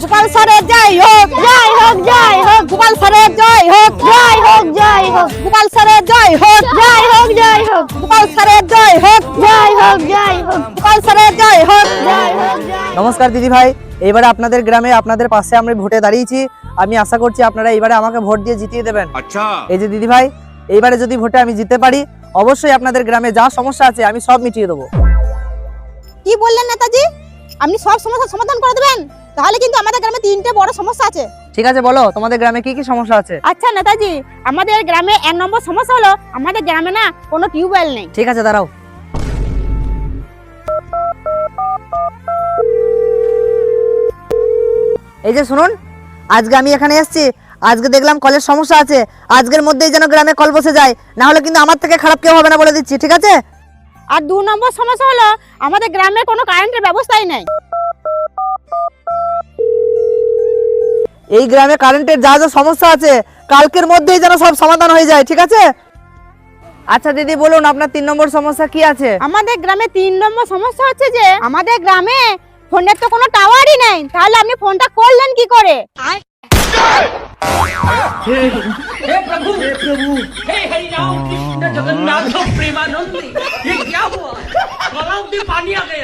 গোপাল স্যারের জয় হোক, জয় হোক, জয় হোক। গোপাল স্যারের জয় হোক, জয় হোক, জয় হোক। গোপাল স্যারের জয় হোক, জয় হোক, জয় হোক। গোপাল স্যারের জয় হোক, জয় হোক, জয় হোক। গোপাল স্যারের জয় হোক, জয় হোক। নমস্কার দিদি ভাই, এইবারে আপনাদের গ্রামে আপনাদের পাশে আমি ভোটে দাঁড়িয়েছি। আমি আশা করছি আপনারা এইবারে আমাকে ভোট দিয়ে জিতিয়ে দেবেন। আচ্ছা, এই যে দিদি ভাই, এইবারে যদি ভোটে আমি জিততে পারি, অবশ্যই আপনাদের গ্রামে যা সমস্যা আছে আমি সব মিটিয়ে দেবো। কি বললেন নেতাজি? আপনি সব সমস্যার সমাধান করে দেবেন? তাহলে কিন্তু আমাদের গ্রামে তিনটে বড় সমস্যা আছে। ঠিক আছে, বলো তোমাদের গ্রামে কি কি সমস্যা আছে। আচ্ছা নেতাজি, আমাদের গ্রামে 1 নম্বর সমস্যা হলো আমাদের গ্রামে না কোনো টিউবওয়েল নেই। ঠিক আছে, দাঁড়াও। এই যে শুনুন, আজকে আমি এখানে এসেছি, আজকে দেখলাম কলের সমস্যা আছে। আজকের মধ্যেই যেন গ্রামে কল বসে যায়, না হলে কিন্তু আমার থেকে খারাপ কেউ হবে না বলে দিচ্ছি, ঠিক আছে? আর 2 নম্বর সমস্যা হলো আমাদের গ্রামে কোনো কারেন্টের ব্যবস্থাই নেই। এই গ্রামে কারেন্টের যা যা সমস্যা আছে কালকের মধ্যেই যেন সব সমাধান হয়ে যায়, ঠিক আছে? আচ্ছা দিদি, বলুন আপনার 3 নম্বর সমস্যা কি আছে? আমাদের গ্রামে 3 নম্বর সমস্যা হচ্ছে যে আমাদের গ্রামে ফোনের তো কোনো টাওয়ারই নেই। তাহলে আপনি ফোনটা করলেন কি করে? हे प्रभु हे हरि राम कृष्ण जगन्नाथ प्रेमानंद ये क्या हुआ? गलाव में पानी आ गया।